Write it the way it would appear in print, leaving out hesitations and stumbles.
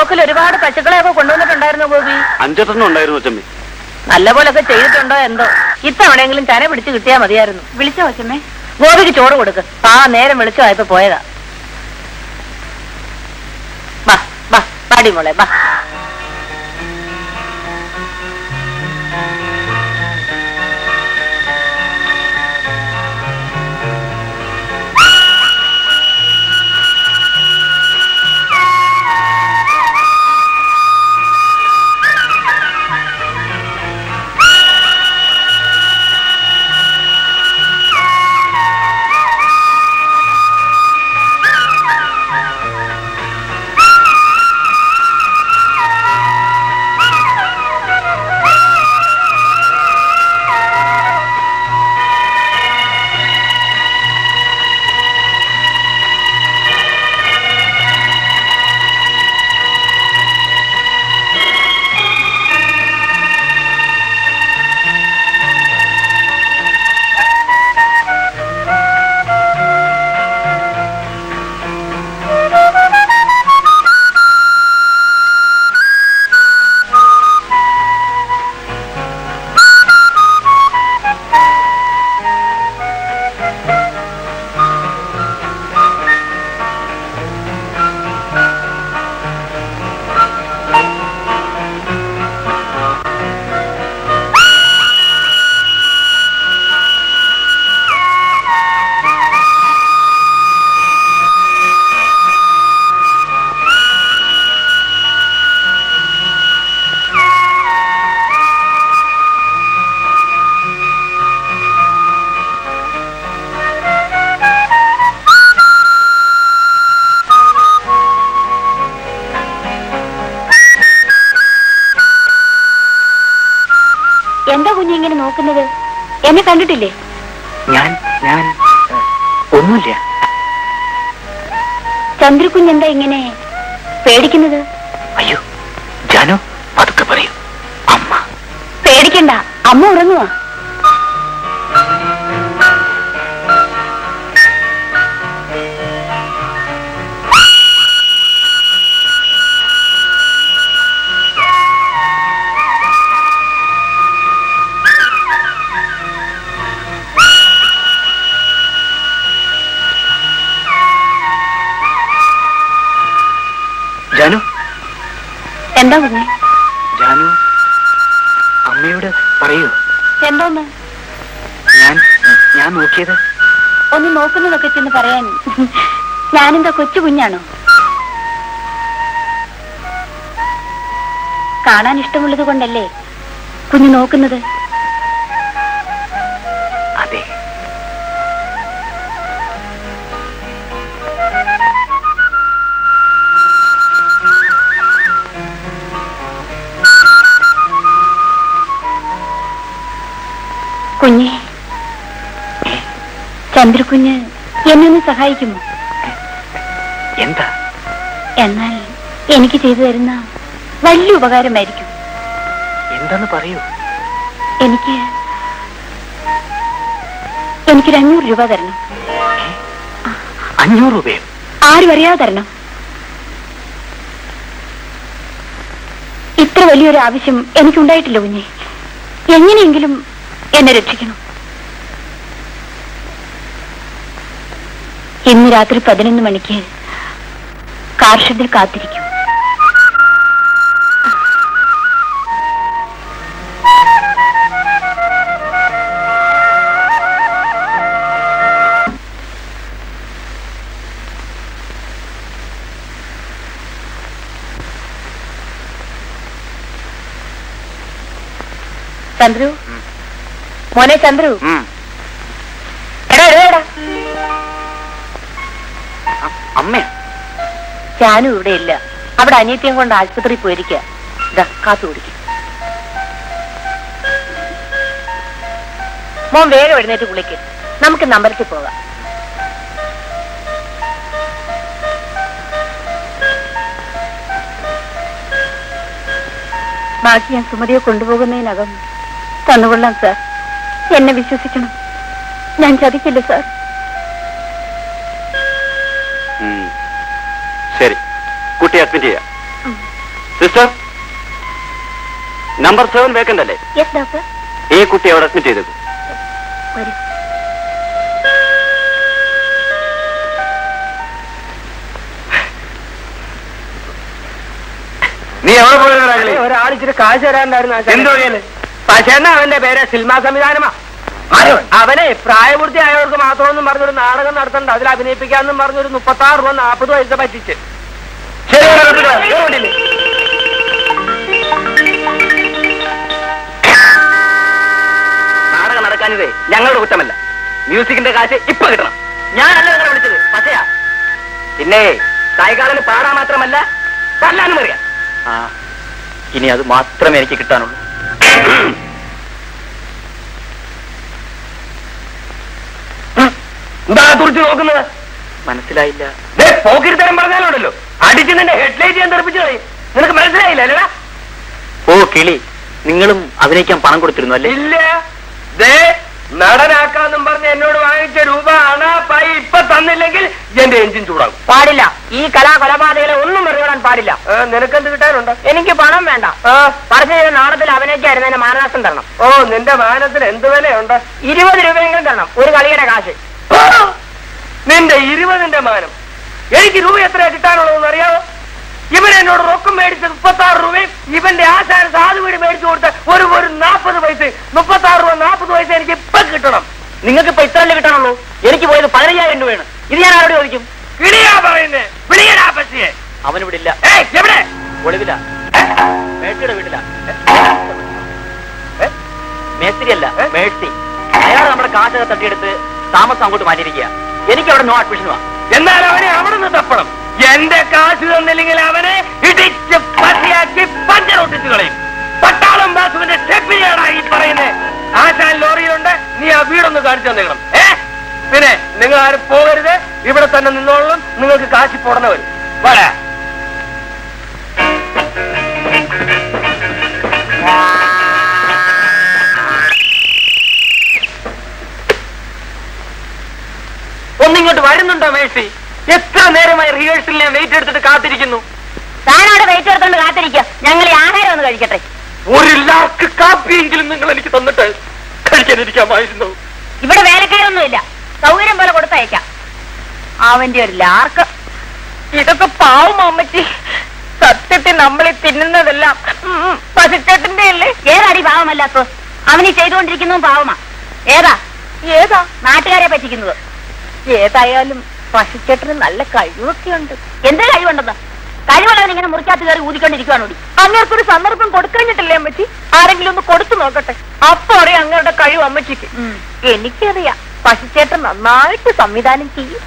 സ്റ്റോക്കിൽ ഒരുപാട് പശുക്കളെയൊക്കെ കൊണ്ടുവന്നിട്ടുണ്ടായിരുന്നു ഗോപി. 5 ഉണ്ടായിരുന്നു അച്ഛമ്മേ. നല്ല പോലൊക്കെ ചെയ്തിട്ടുണ്ടോ എന്തോ. ഇത്തവണയെങ്കിലും ചന പിടിച്ച് കിട്ടിയാ മതിയായിരുന്നു. വിളിച്ചോ അച്ഛമ്മേ? ഗോപിക്ക് ചോറ് കൊടുക്ക്. നേരം വിളിച്ചോയപ്പോ പോയതാ. ബാ ബാ പാടി മോളെ ബാ. എന്താ കുഞ്ഞ് ഇങ്ങനെ നോക്കുന്നത്? എന്നെ കണ്ടിട്ടില്ലേ? ഞാൻ ഒന്നുമില്ല. ചന്ദ്രകുഞ്ഞ് എന്താ ഇങ്ങനെ പേടിക്കുന്നത്? അയ്യോ ജാനു, പതുക്കെ പറയൂ. അമ്മ പേടിക്കണ്ട, അമ്മ ഉറങ്ങുവാ. ജാനു, എന്താ കുഞ്ഞെ? ജാനു അമ്മയോട് പറയൂ. എന്തോന്ന്? ഞാൻ നോക്കിയത്. ഒന്ന് നോക്കുന്നതൊക്കെ ചെന്ന് പറയാൻ ഞാനെന്താ കൊച്ചു കുഞ്ഞാണോ? കാണാൻ ഇഷ്ടമുള്ളത് കൊണ്ടല്ലേ കുഞ്ഞ് നോക്കുന്നത്? അതെ. കുഞ്ഞെ, ചന്ദ്രകുഞ്ഞ് എന്നെ ഒന്ന് സഹായിക്കുമോ? എന്താ? എന്നാൽ എനിക്ക് ചെയ്തു തരുന്ന വലിയ ഉപകാരമായിരിക്കും. എന്താന്ന് പറയൂ. എനിക്കൊരു 500 രൂപ തരണം. 500 രൂപയോ? ആരും അറിയാതെ തരണം. ഇത്ര വലിയൊരു ആവശ്യം എനിക്കുണ്ടായിട്ടില്ല കുഞ്ഞെ. എങ്ങനെയെങ്കിലും എന്നെ രക്ഷിക്കണം. ഇന്ന് രാത്രി 11 മണിക്ക് കാർ ഷെഡിൽ കാത്തിരിക്കും. ചന്ദ്രു, മോനെ ചന്ദ്രു, എടാ അമ്മ. ഞാനും ഇവിടെ ഇല്ല. അവിടെ അനിയത്തിയും കൊണ്ട് ആശുപത്രിയിൽ പോയിരിക്കുക. കാത്തു കുടിക്കും. മോൻ വേഗം എഴുന്നേറ്റ് കുളിക്ക്. നമുക്ക് അമ്പലത്തിൽ പോകാം. ബാക്കി ഞാൻ സുമതിയെ കൊണ്ടുപോകുന്നതിനകം തന്നുകൊള്ളാം സാർ. എന്നെ വിശ്വസിക്കണം. ഞാൻ ചതിക്കില്ല സാർ. ശരി, കുട്ടി അഡ്മിറ്റ് ചെയ്യാം. സിസ്റ്റർ, നമ്പർ 7 വേക്കന്റ് അല്ലേ? Yes doctor. ഈ കുട്ടി അവിടെ അഡ്മിറ്റ് ചെയ്തേക്കും. വരൂ. നീ എവിടെ പോയത്? ഒരാളിച്ചിട്ട് കാശ് തരാനുണ്ടായിരുന്നു. എന്തോ പക്ഷേ അവന്റെ പേര് സിനിമാ സംവിധാനമാ. അവനെ പ്രായപൂർത്തിയായവർക്ക് മാത്രമൊന്നും പറഞ്ഞൊരു നാടകം നടത്തണ്ട, അതിൽ അഭിനയിപ്പിക്കാന്നും പറഞ്ഞൊരു 36 രൂപ 40 പൈസ പറ്റിച്ച്. നാടകം നടക്കാനിതേ ഞങ്ങളുടെ കുറ്റമല്ല. മ്യൂസിക്കിന്റെ കാശ് ഇപ്പൊ കിട്ടണം. ഞാനല്ല നിങ്ങളെ വിളിച്ചത്, പച്ചയാ. പിന്നെ സായികാലന് പാടാൻ മാത്രമല്ല തല്ലാനും അറിയാം. ഇനി അത് മാത്രമേ എനിക്ക് കിട്ടാനുള്ളൂ. എന്താ തുറച്ചു നോക്കുന്നത്? മനസ്സിലായില്ല. പോക്കിരിത്തരം പറഞ്ഞാലുണ്ടല്ലോ, അടിച്ച് നിന്റെ ഹെഡ്ലൈറ്റ് ഞാൻ തെറിപ്പിച്ചു കളി. നിനക്ക് മനസ്സിലായില്ല അല്ലടാ? ഓ കിളി, നിങ്ങളും അഭിനയിക്കാൻ പണം കൊടുത്തിരുന്നു അല്ലേ? ഇല്ല. ദേ നടനാക്കാന്നും പറഞ്ഞ് എന്നോട് വാങ്ങിച്ച രൂപ അണാപ്പായി ഇപ്പൊ തന്നില്ലെങ്കിൽ എന്റെ എഞ്ചിൻ ചൂടാകും. പാടില്ല. ഈ കലാകൊലപാതകളെ ഒന്നും വെറുതെ പാടില്ല. നിനക്കെന്ത് കിട്ടാനുണ്ട്? എനിക്ക് പണം വേണ്ട. പറഞ്ഞു ചെയ്ത നാടകത്തിൽ അഭിനയിച്ചായിരുന്നു എന്റെ മാനനാശം തരണം. ഓ, നിന്റെ മാനത്തിന് എന്ത് വിലയുണ്ട്? 20 രൂപയെങ്കിലും തരണം, ഒരു കളിയുടെ കാശ്. നിന്റെ 20ന്റെ മാനം എനിക്ക് രൂപ എത്ര കിട്ടാനുള്ളതെന്ന് അറിയാവോ? ഇവൻ എന്നോട് റൊക്കം മേടിച്ചത് 36 രൂപയും ഇവന്റെ ആശാന സാധു വീട് മേടിച്ചു കൊടുത്ത ഒരു 40 പൈസ. 36 രൂപ 40 പൈസ എനിക്ക് ഇപ്പൊ കിട്ടണം. നിങ്ങൾക്ക് ഇപ്പൊ ഇത്രല്ലേ കിട്ടാനുള്ളൂ? എനിക്ക് പോയത് 15,000 രൂപയാണ്. ഇത് ഞാൻ ആരോട് ചോദിക്കും? കിളിയാ പറയുന്നേ, വിളിയടാ പശിയെ. അവനിവിടെ ഇല്ല. എവിടെ? ഒളിവില, മേഴ്സിയുടെ വീട്ടില. മേസ്തിരിയല്ല, മേഴ്സി. അയാൾ നമ്മുടെ കാശൊക്കെ തട്ടിയെടുത്ത് താമസം അങ്ങോട്ട് മാറ്റിയിരിക്കുക. എനിക്ക് അവിടെ നോ അഡ്മിഷനുവാ. എന്നാൽ അവനെ അവിടെ നിന്ന് തപ്പണം. എന്റെ കാശ് തന്നില്ലെങ്കിൽ അവനെ ഇടിച്ച് പട്ടിയാക്കി പഞ്ചറൊട്ടിച്ചു കളയും. പട്ടാളം ബാസുവിന്റെ സ്റ്റെപ്പിനെയാണ് ഈ പറയുന്നത്. ആശാൻ ലോറിയിലുണ്ട്, നീ ആ വീടൊന്ന് കാണിച്ചു തന്നേക്കണം. പിന്നെ നിങ്ങൾ ആരും പോകരുത്, ഇവിടെ തന്നെ നിന്നോളും. നിങ്ങൾക്ക് കാശി പോടണ വരും. വരാ. ഒന്നിങ്ങോട്ട് വരുന്നുണ്ടോ മേഴ്സി? എത്ര നേരമായി റിഹേഴ്സലിൽ ഞാൻ വെയിറ്റ് എടുത്തിട്ട് കാത്തിരിക്കുന്നു. താനവിടെ വെയിറ്റ് എടുത്തോണ്ട് കാത്തിരിക്കുക. ഞങ്ങൾ ഈ ആഹാരം ഒന്ന് കഴിക്കട്ടെ. ഒരു ലാക്ക് കാപ്പിയെങ്കിലും നിങ്ങൾ എനിക്ക് തന്നിട്ട് കഴിക്കാനിരിക്കാമായിരുന്നു. ഇവിടെ വേലക്കാരൊന്നുമില്ല, സൗകര്യം പോലെ കൊടുത്തയക്കാം. അവന്റെ ഒരു ലാർക്ക്. ഇതൊക്കെ പാവം അമ്മച്ചി. സത്യത്തിൽ നമ്മളീ തിന്നുന്നതെല്ലാം പശുച്ചേട്ടന്റെ അല്ലേ? ഏതാടി പാവമല്ലാത്തോ? അവനീ ചെയ്തുകൊണ്ടിരിക്കുന്നതും പാവമാ. ഏതാ ഏതാ നാട്ടുകാരെ പറ്റിക്കുന്നത്? ഏതായാലും പശുച്ചേട്ടന് നല്ല കഴിവൊക്കെ ഉണ്ട്. എന്ത് കഴിവുണ്ടെന്ന്? കഴിവുള്ളവൻ ഇങ്ങനെ മുറിക്കാത്ത കയറി ഊതിക്കൊണ്ടിരിക്കുവാണോടി? അങ്ങനൊരു സന്ദർഭം കൊടുക്കഴിഞ്ഞിട്ടില്ലേ അമ്മച്ചി? ആരെങ്കിലും ഒന്ന് കൊടുത്തു നോക്കട്ടെ, അപ്പൊ അറിയാം അങ്ങയുടെ കഴിവ് അമ്മച്ചിക്ക്. എനിക്കറിയാം, പശുച്ചേട്ടൻ നന്നായിട്ട് സംവിധാനം ചെയ്യും.